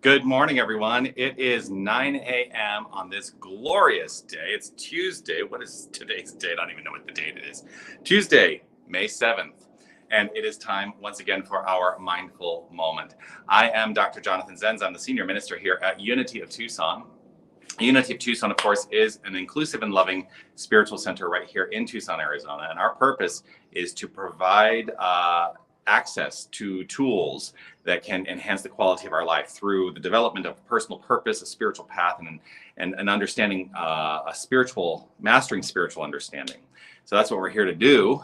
Good morning, everyone. It is 9 a.m. on this glorious day. It's Tuesday. What is today's date? I don't even know what the date it is. Tuesday, May 7th. And it is time once again for our mindful moment. I am Dr. Jonathan Zenz. I'm the senior minister here at Unity of Tucson. Unity of Tucson, of course, is an inclusive and loving spiritual center right here in Tucson, Arizona. And our purpose is to provide access to tools that can enhance the quality of our life through the development of personal purpose, a spiritual path, and understanding mastering spiritual understanding. So that's what we're here to do.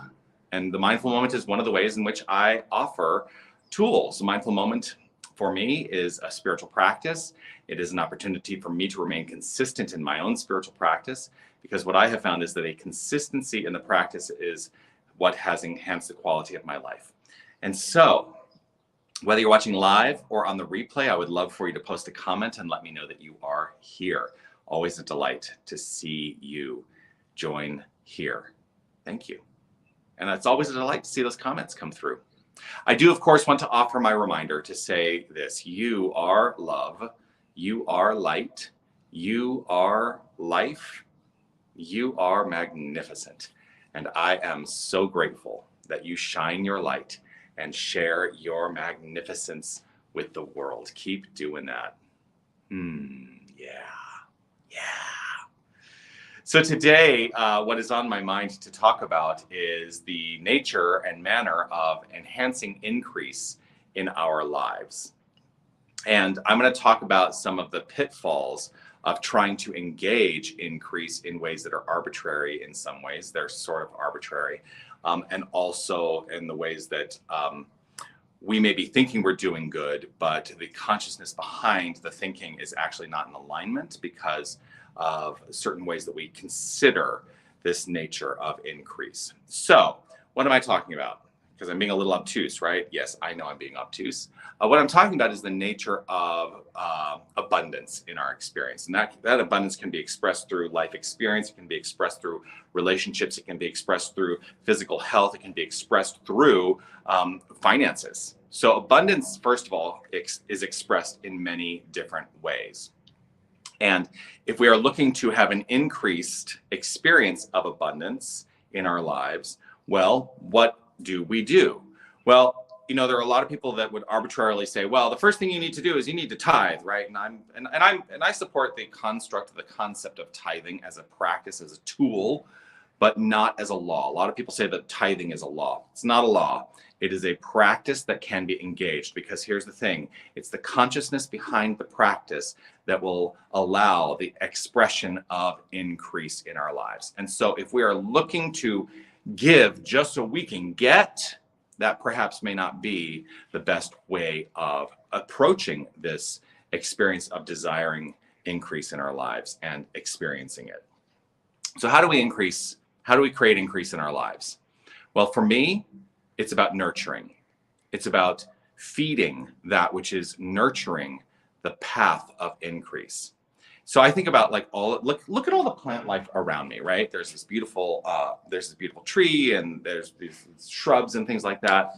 And the mindful moment is one of the ways in which I offer tools. The mindful moment for me is a spiritual practice. It is an opportunity for me to remain consistent in my own spiritual practice, because what I have found is that a consistency in the practice is what has enhanced the quality of my life. And so, whether you're watching live or on the replay, I would love for you to post a comment and let me know that you are here. Always a delight to see you join here. Thank you. And it's always a delight to see those comments come through. I do, of course, want to offer my reminder to say this: you are love, you are light, you are life, you are magnificent. And I am so grateful that you shine your light and share your magnificence with the world. Keep doing that. Yeah. So today, what is on my mind to talk about is the nature and manner of enhancing increase in our lives. And I'm going to talk about some of the pitfalls of trying to engage increase in ways that are arbitrary. In some ways, they're sort of arbitrary. And also in the ways that we may be thinking we're doing good, but the consciousness behind the thinking is actually not in alignment because of certain ways that we consider this nature of increase. So what am I talking about? Because I'm being a little obtuse, right? Yes, I know I'm being obtuse. What I'm talking about is the nature of abundance in our experience. And that abundance can be expressed through life experience. It can be expressed through relationships. It can be expressed through physical health. It can be expressed through finances. So abundance, first of all, is expressed in many different ways. And if we are looking to have an increased experience of abundance in our lives, well, what do we do? Well, there are a lot of people that would arbitrarily say, well, the first thing you need to do is you need to tithe, right? And I support the concept of tithing as a practice, as a tool, but not as a law. A lot of people say that tithing is a law. It's not a law. It is a practice that can be engaged, because here's the thing: it's the consciousness behind the practice that will allow the expression of increase in our lives. And so if we are looking to give just so we can get, that perhaps may not be the best way of approaching this experience of desiring increase in our lives and experiencing it. So how do we increase? How do we create increase in our lives? Well, for me, it's about nurturing. It's about feeding that which is nurturing the path of increase. So I think about look at all the plant life around me, right? There's this beautiful tree, and there's these shrubs and things like that.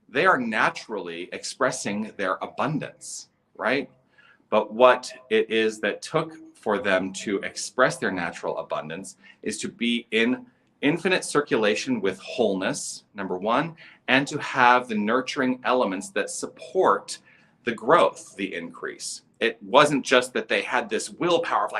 They are naturally expressing their abundance, right? But what it is that took for them to express their natural abundance is to be in infinite circulation with wholeness, number one, and to have the nurturing elements that support the growth, the increase. It wasn't just that they had this willpower of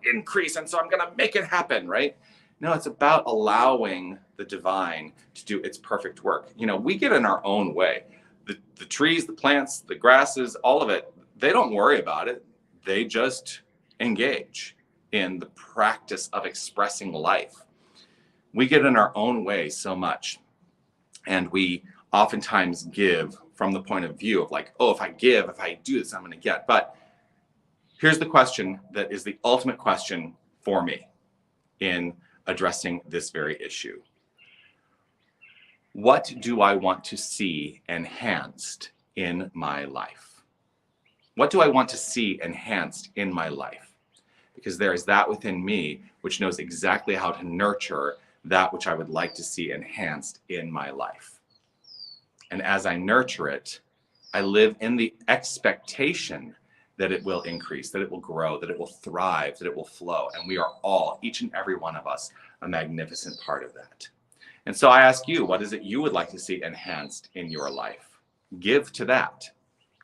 increase, and so I'm going to make it happen, right? No, it's about allowing the divine to do its perfect work. We get in our own way. The trees, the plants, the grasses, all of it, they don't worry about it. They just engage in the practice of expressing life. We get in our own way so much, and we oftentimes give from the point of view of if I give, if I do this, I'm going to get. But here's the question that is the ultimate question for me in addressing this very issue. What do I want to see enhanced in my life? What do I want to see enhanced in my life? Because there is that within me which knows exactly how to nurture that which I would like to see enhanced in my life. And as I nurture it, I live in the expectation that it will increase, that it will grow, that it will thrive, that it will flow. And we are all, each and every one of us, a magnificent part of that. And so I ask you, what is it you would like to see enhanced in your life? Give to that.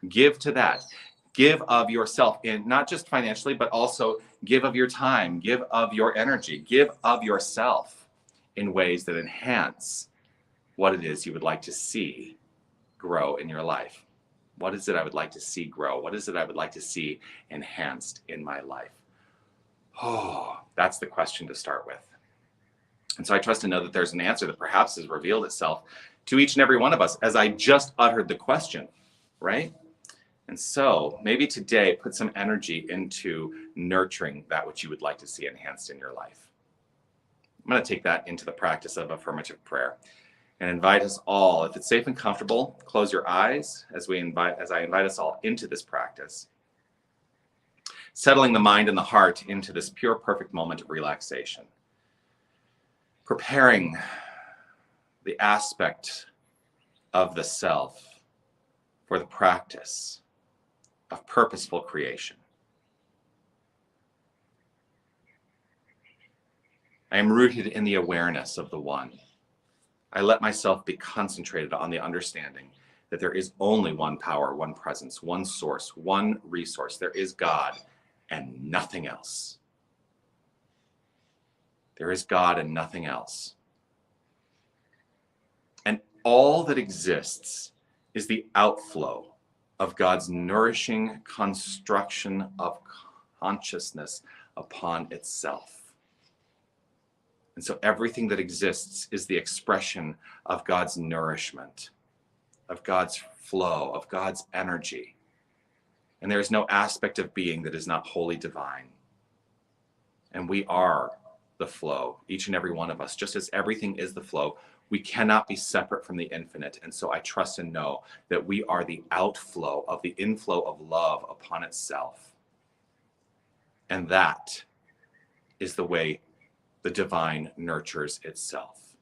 Give to that. Give of yourself, in not just financially, but also give of your time, give of your energy, give of yourself in ways that enhance what it is you would like to see grow in your life. What is it I would like to see grow? What is it I would like to see enhanced in my life? Oh, that's the question to start with. And so I trust and know that there's an answer that perhaps has revealed itself to each and every one of us as I just uttered the question, right? And so maybe today put some energy into nurturing that which you would like to see enhanced in your life. I'm going to take that into the practice of affirmative prayer and invite us all, if it's safe and comfortable, close your eyes as I invite us all into this practice, settling the mind and the heart into this pure, perfect moment of relaxation, preparing the aspect of the self for the practice of purposeful creation. I am rooted in the awareness of the One. I let myself be concentrated on the understanding that there is only one power, one presence, one source, one resource. There is God and nothing else. There is God and nothing else. And all that exists is the outflow of God's nourishing construction of consciousness upon itself. And so everything that exists is the expression of God's nourishment, of God's flow, of God's energy. And there is no aspect of being that is not wholly divine. And we are the flow, each and every one of us. Just as everything is the flow, we cannot be separate from the infinite. And so I trust and know that we are the outflow of the inflow of love upon itself. And that is the way the divine nurtures itself.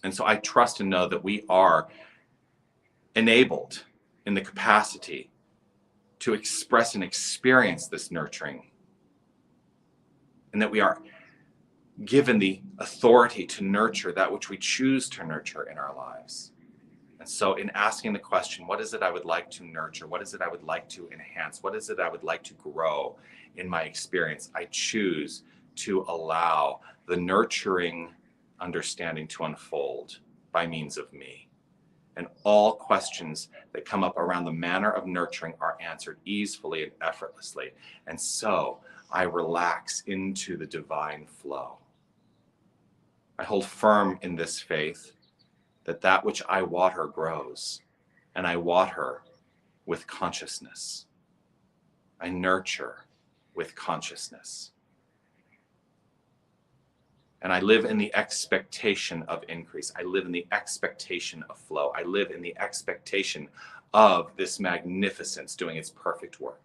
And so I trust and know that we are enabled in the capacity to express and experience this nurturing, and that we are given the authority to nurture that which we choose to nurture in our lives. And so in asking the question, what is it I would like to nurture? What is it I would like to enhance? What is it I would like to grow in my experience? I choose to allow the nurturing understanding to unfold by means of me. And all questions that come up around the manner of nurturing are answered easily and effortlessly. And so I relax into the divine flow. I hold firm in this faith that which I water grows, and I water with consciousness. I nurture with consciousness. And I live in the expectation of increase. I live in the expectation of flow. I live in the expectation of this magnificence doing its perfect work.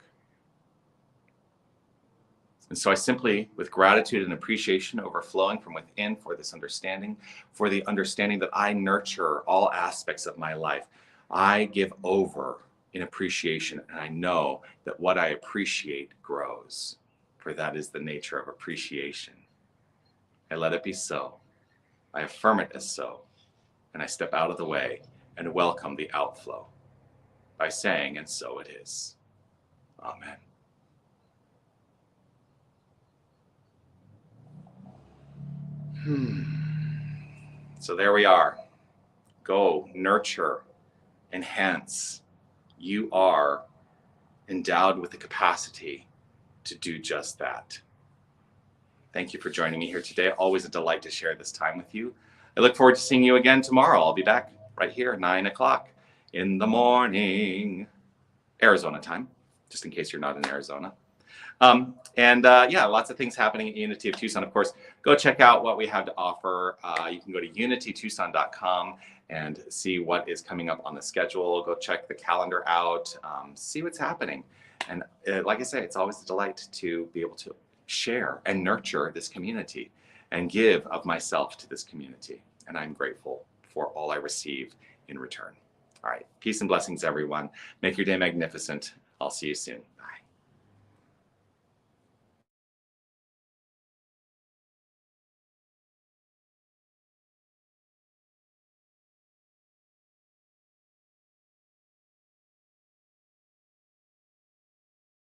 And so I simply, with gratitude and appreciation overflowing from within for this understanding, for the understanding that I nurture all aspects of my life, I give over in appreciation. And I know that what I appreciate grows, for that is the nature of appreciation. I let it be so. I affirm it as so. And I step out of the way and welcome the outflow by saying, and so it is. Amen. So there we are. Go nurture, enhance. You are endowed with the capacity to do just that. Thank you for joining me here today. Always a delight to share this time with you. I look forward to seeing you again tomorrow. I'll be back right here at 9 o'clock in the morning, Arizona time, just in case you're not in Arizona. Yeah, lots of things happening at Unity of Tucson. Of course, go check out what we have to offer. You can go to unitytucson.com and see what is coming up on the schedule. Go check the calendar out, see what's happening. And like I say, it's always a delight to be able to share and nurture this community and give of myself to this community. And I'm grateful for all I receive in return. All right. Peace and blessings, everyone. Make your day magnificent. I'll see you soon. Bye.